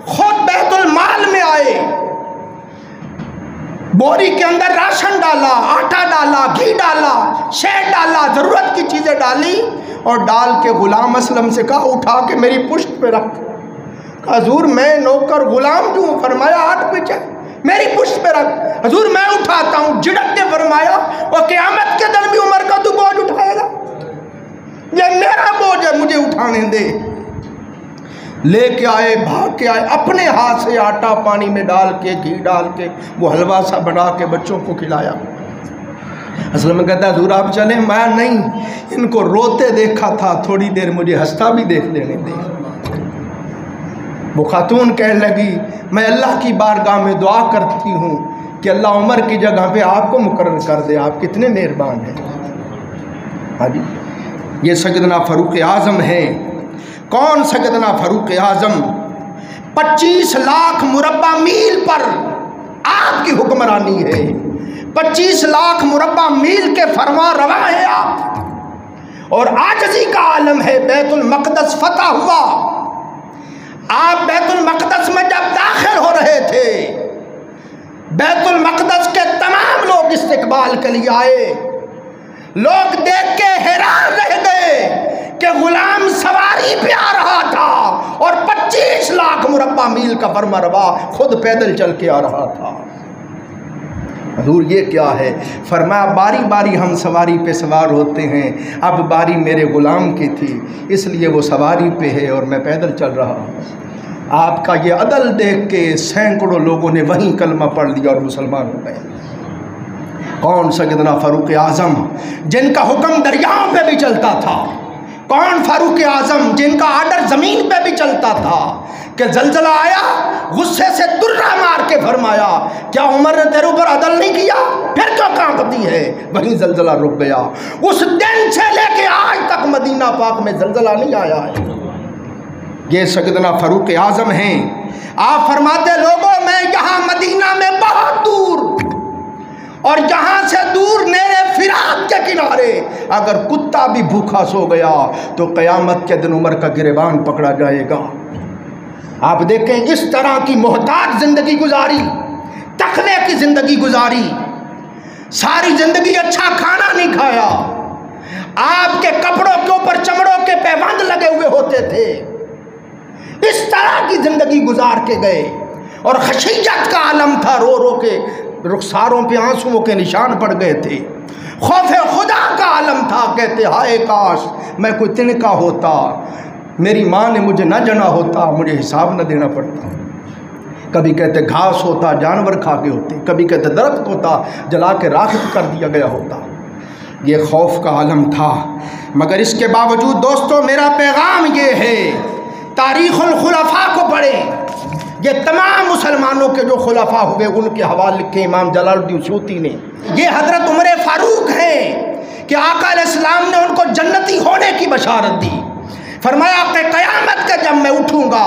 خود بیت المال میں آئے، بوری کے اندر راشن ڈالا، آٹا ڈالا، گھی ڈالا، شہد ڈالا، ضرورت کی چیزیں ڈالی، اور ڈال کے غلام اسلم سے کہا اٹھا کے میری پشت پہ رکھ۔ کہا حضور میں نوکر غلام جو، فرمایا ہاتھ پیچھے میری پشت پہ رکھ۔ حضور میں اٹھاتا ہوں، جھڑک کے فرمایا اور قیامت کے دن بھی عمر کا تو بوجھ اٹھائے گا، یہ میرا بوجھ ہے مجھے اٹھانے دے۔ لے کے آئے، بھاگ کے آئے، اپنے ہاتھ سے آٹا پانی میں ڈال کے گھی ڈال کے وہ حلوہ سا بنا کے بچوں کو کھلایا۔ اصل میں کہتا ہے حضور آپ چلیں، میں نہیں، ان کو روتے دیکھا تھا، تھوڑی دیر مجھے ہنستا بھی دیکھ لینے دیں۔ وہ خاتون کہنے لگی میں اللہ کی بارگاہ میں دعا کرتی ہوں کہ اللہ عمر کی جگہ پہ آپ کو مقرر کر دے، آپ کتنے مہربان ہیں۔ ہاں جی، یہ سیدنا فاروق اعظم ہیں۔ کون سیدنا فاروق اعظم؟ 25 لاکھ مربع میل پر آپ کی حکمرانی ہے، 25 لاکھ مربع میل کے فرما روا ہیں آپ، اور عاجزی کا عالم ہے۔ بیت المقدس فتح ہوا، آپ بیت المقدس میں جب داخل ہو رہے تھے، بیت المقدس کے تمام لوگ استقبال کے لیے آئے، لوگ دیکھ کے حیران رہ گئے کہ غلام سواری پہ آ رہا تھا اور 25 لاکھ مربع میل کا فرما روا خود پیدل چل کے آ رہا تھا۔ حضور یہ کیا ہے؟ فرمایا باری باری ہم سواری پہ سوار ہوتے ہیں، اب باری میرے غلام کی تھی، اس لیے وہ سواری پہ ہے اور میں پیدل چل رہا ہوں۔ آپ کا یہ عدل دیکھ کے سینکڑوں لوگوں نے وہیں کلمہ پڑھ لیا اور مسلمان ہو گئے۔ کون سیدنا فاروق اعظم جن کا حکم دریاؤں پہ بھی چلتا تھا؟ کون فاروق اعظم جن کا آرڈر زمین پہ بھی چلتا تھا کہ زلزلہ آیا غصے سے درہ مار کے فرمایا کیا عمر نے تیرے اوپر عدل نہیں کیا؟ پھر کیوں کانپتی ہے؟ وہیں زلزلہ رک گیا۔ اس دن سے لے کے آج تک مدینہ پاک میں زلزلہ نہیں آیا ہے۔ یہ سیدنا فاروق اعظم ہیں۔ آپ فرماتے لوگوں میں یہاں مدینہ میں بہت دور اور یہاں سے دور میرے فرات کے کنارے اگر کتا بھی بھوکا سو گیا تو قیامت کے دن عمر کا گریبان پکڑا جائے گا۔ آپ دیکھیں اس طرح کی محتاج زندگی گزاری، تقوی کی زندگی گزاری، ساری زندگی اچھا کھانا نہیں کھایا، آپ کے کپڑوں کے اوپر چمڑوں کے پیوند لگے ہوئے ہوتے تھے، اس طرح کی زندگی گزار کے گئے، اور خشیت کا عالم تھا، رو رو کے رخساروں پہ آنسوؤں کے نشان پڑ گئے تھے، خوف خدا کا عالم تھا، کہتے ہائے کاش میں کوئی تنکا ہوتا، میری ماں نے مجھے نہ جنا ہوتا، مجھے حساب نہ دینا پڑتا، کبھی کہتے گھاس ہوتا جانور کھا کے ہوتے، کبھی کہتے درخت ہوتا جلا کے راکھ کر دیا گیا ہوتا، یہ خوف کا عالم تھا۔ مگر اس کے باوجود دوستو میرا پیغام یہ ہے، تاریخ الخلفاء کو پڑھیں، یہ تمام مسلمانوں کے جو خلفاء ہوئے ان کے حوالے لکھے امام جلال الدین سیوطی نے، یہ حضرت عمر فاروق ہیں کہ آقا علیہ السلام نے ان کو جنتی ہونے کی بشارت دی، فرمایا کہ قیامت کا جب میں اٹھوں گا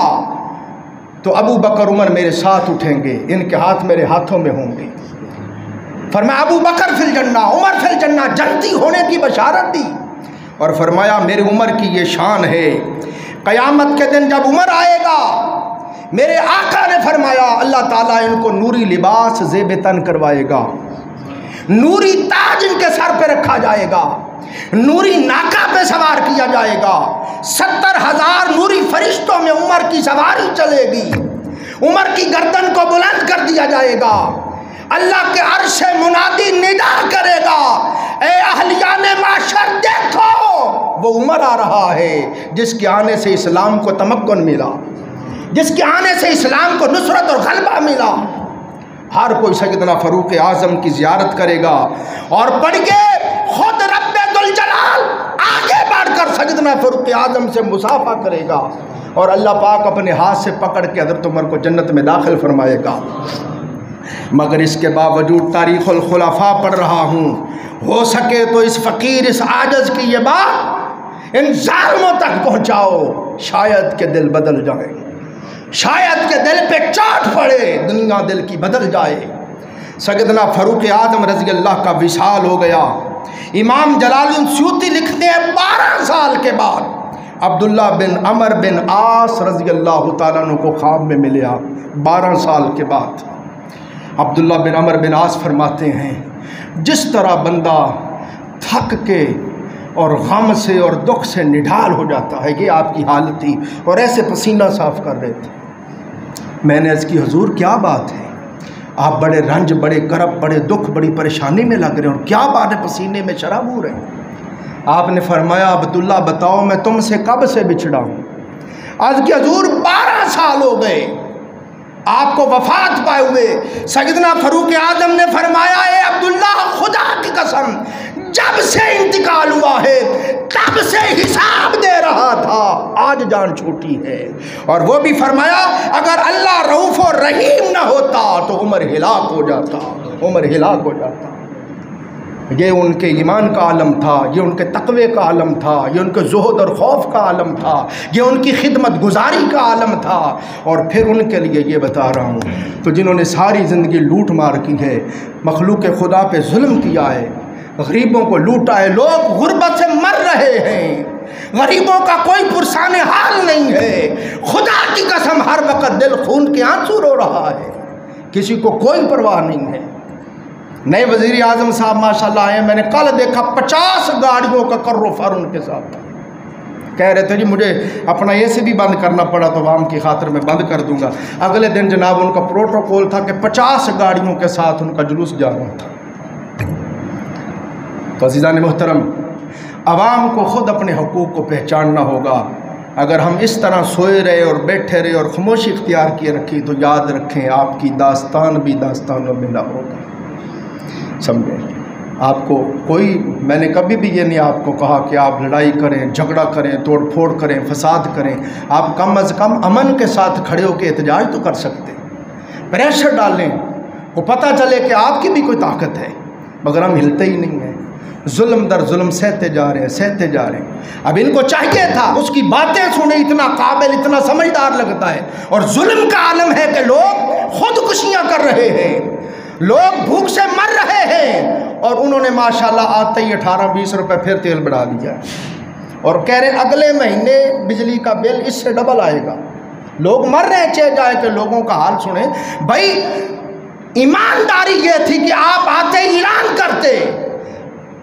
تو ابو بکر عمر میرے ساتھ اٹھیں گے، ان کے ہاتھ میرے ہاتھوں میں ہوں گے، فرمایا ابو بکر فی الجنہ عمر فی الجنہ، جنتی ہونے کی بشارت دی، اور فرمایا میرے عمر کی یہ شان ہے، قیامت کے دن جب عمر آئے گا میرے آقا نے فرمایا اللہ تعالیٰ ان کو نوری لباس زیب تن کروائے گا، نوری تاج ان کے سر پہ رکھا جائے گا، نوری ناکہ پہ سوار کیا جائے گا، 70,000 نوری فرشتوں میں عمر کی سواری چلے گی، عمر کی گردن کو بلند کر دیا جائے گا، اللہ کے عرش سے منادی ندا کرے گا، اے اہلیان معاشر دیکھو وہ عمر آ رہا ہے جس کے آنے سے اسلام کو تمکن ملا، جس کے آنے سے اسلام کو نصرت اور غلبہ ملا۔ ہر کوئی سیدنا فاروق اعظم کی زیارت کرے گا اور پڑھ کے خود رب ذوالجلال آگے بڑھ کر سیدنا فاروق اعظم سے مصافحہ کرے گا، اور اللہ پاک اپنے ہاتھ سے پکڑ کے حضرت عمر کو جنت میں داخل فرمائے گا۔ مگر اس کے باوجود تاریخ الخلفاء پڑھ رہا ہوں، ہو سکے تو اس فقیر اس عاجز کی یہ بات ان ظالموں تک پہنچاؤ، شاید کہ دل بدل جائے، شاید کہ دل پہ چوٹ پڑے، دنیا دل کی بدل جائے۔ سیدنا فاروق اعظم رضی اللہ کا وصال ہو گیا۔ امام جلال الدین سیوطی لکھتے ہیں 12 سال کے بعد عبداللہ بن عمر بن عاص رضی اللہ تعالیٰ عنہ کو خواب میں ملے، آپ 12 سال کے بعد عبداللہ بن عمر بن عاص فرماتے ہیں جس طرح بندہ تھک کے اور غم سے اور دکھ سے نڈھال ہو جاتا ہے، یہ آپ کی حالت تھی، اور ایسے پسینہ صاف کر رہے تھے۔ میں نے عرض کی حضور کیا بات ہے، آپ بڑے رنج بڑے کرب بڑے دکھ بڑی پریشانی میں لگ رہے ہیں، اور کیا بات ہے پسینے میں شرابور ہیں؟ آپ نے فرمایا عبداللہ بتاؤ میں تم سے کب سے بچھڑا ہوں؟ عرض کی حضور 12 سال ہو گئے آپ کو وفات پائے ہوئے۔ سیدنا فاروق اعظم نے فرمایا اے عبداللہ خدا کی قسم جب سے انتقال ہوا ہے تب سے حساب دے رہا تھا، آج جان چھوٹی ہے۔ اور وہ بھی فرمایا اگر اللہ رؤوف و رحیم نہ ہوتا تو عمر ہلاک ہو جاتا، عمر ہلاک ہو جاتا۔ یہ ان کے ایمان کا عالم تھا، یہ ان کے تقوی کا عالم تھا، یہ ان کے زہد اور خوف کا عالم تھا، یہ ان کی خدمت گزاری کا عالم تھا۔ اور پھر ان کے لیے یہ بتا رہا ہوں تو جنہوں نے ساری زندگی لوٹ مار کی ہے، مخلوق خدا پہ ظلم کیا ہے، غریبوں کو لوٹا ہے، لوگ غربت سے مر رہے ہیں، غریبوں کا کوئی پرسان حال نہیں ہے، خدا کی قسم ہر وقت دل خون کے آنسو رو رہا ہے، کسی کو کوئی پرواہ نہیں ہے۔ نئے وزیر اعظم صاحب ماشاءاللہ آئے، میں نے کل دیکھا 50 گاڑیوں کا کر و فر ان کے ساتھ تھا، کہہ رہے تھے جی مجھے اپنا AC بھی بند کرنا پڑا تو عوام کی خاطر میں بند کر دوں گا۔ اگلے دن جناب ان کا پروٹوکول تھا کہ 50 گاڑیوں کے ساتھ ان کا جلوس جا رہا تھا۔ تو عزیزان محترم، عوام کو خود اپنے حقوق کو پہچاننا ہوگا۔ اگر ہم اس طرح سوئے رہے اور بیٹھے رہے اور خاموشی اختیار کیے رکھی تو یاد رکھیں آپ کی داستان بھی داستانوں میں نہ ہوگا، سمجھیں۔ آپ کو کوئی، میں نے کبھی بھی یہ نہیں آپ کو کہا کہ آپ لڑائی کریں، جھگڑا کریں، توڑ پھوڑ کریں، فساد کریں۔ آپ کم از کم امن کے ساتھ کھڑے ہو کے احتجاج تو کر سکتے ہیں، پریشر ڈالیں، کو پتہ چلے کہ آپ کی بھی کوئی طاقت ہے، مگر ہم ہلتے ہی نہیں ہیں، ظلم در ظلم سہتے جا رہے ہیں، سہتے جا رہے ہیں۔ اب ان کو چاہیے تھا اس کی باتیں سنیں، اتنا قابل اتنا سمجھدار لگتا ہے، اور ظلم کا عالم ہے کہ لوگ خودکشیاں کر رہے ہیں، لوگ بھوک سے مر رہے ہیں، اور انہوں نے ماشاءاللہ آتے ہی 18-20 روپے پھر تیل بڑھا دیا، اور کہہ رہے ہیں اگلے مہینے بجلی کا بل اس سے ڈبل آئے گا۔ لوگ مر رہے ہیں، چہ جائے کہ لوگوں کا حال سنیں۔ بھائی ایمانداری یہ تھی کہ آپ آتے اعلان کرتے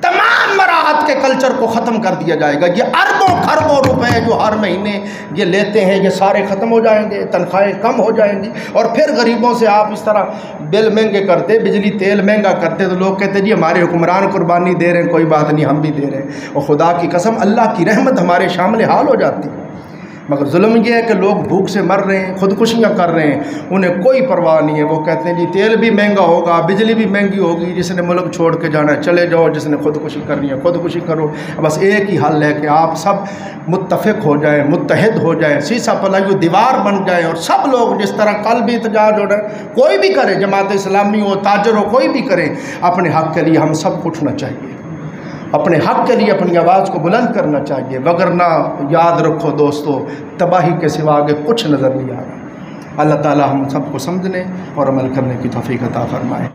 تمام مراحت کے کلچر کو ختم کر دیا جائے گا، یہ اربوں خربوں روپے جو ہر مہینے یہ لیتے ہیں یہ سارے ختم ہو جائیں گے، تنخواہیں کم ہو جائیں گی، اور پھر غریبوں سے آپ اس طرح بل مہنگے کرتے، بجلی تیل مہنگا کرتے، تو لوگ کہتے جی ہمارے حکمران قربانی دے رہے ہیں، کوئی بات نہیں ہم بھی دے رہے ہیں، اور خدا کی قسم اللہ کی رحمت ہمارے شامل حال ہو جاتی ہے۔ مگر ظلم یہ ہے کہ لوگ بھوک سے مر رہے ہیں، خودکشیاں کر رہے ہیں، انہیں کوئی پرواہ نہیں ہے، وہ کہتے ہیں جی تیل بھی مہنگا ہوگا، بجلی بھی مہنگی ہوگی، جس نے ملک چھوڑ کے جانا ہے چلے جاؤ، جس نے خودکشی کرنی ہے خودکشی کرو۔ بس ایک ہی حل ہے کہ آپ سب متفق ہو جائیں، متحد ہو جائیں، سیسا پلائی دیوار بن جائیں، اور سب لوگ جس طرح کل بھی احتجاج ہو رہا ہے، کوئی بھی کرے، جماعت اسلامی ہو، تاجر ہو، کوئی بھی کرے، اپنے حق کے لیے ہم سب کو اٹھنا چاہیے، اپنے حق کے لیے اپنی آواز کو بلند کرنا چاہیے، وگرنہ یاد رکھو دوستو تباہی کے سوا آگے کچھ نظر نہیں آ رہا۔ اللہ تعالی ہم سب کو سمجھنے اور عمل کرنے کی توفیق عطا فرمائے۔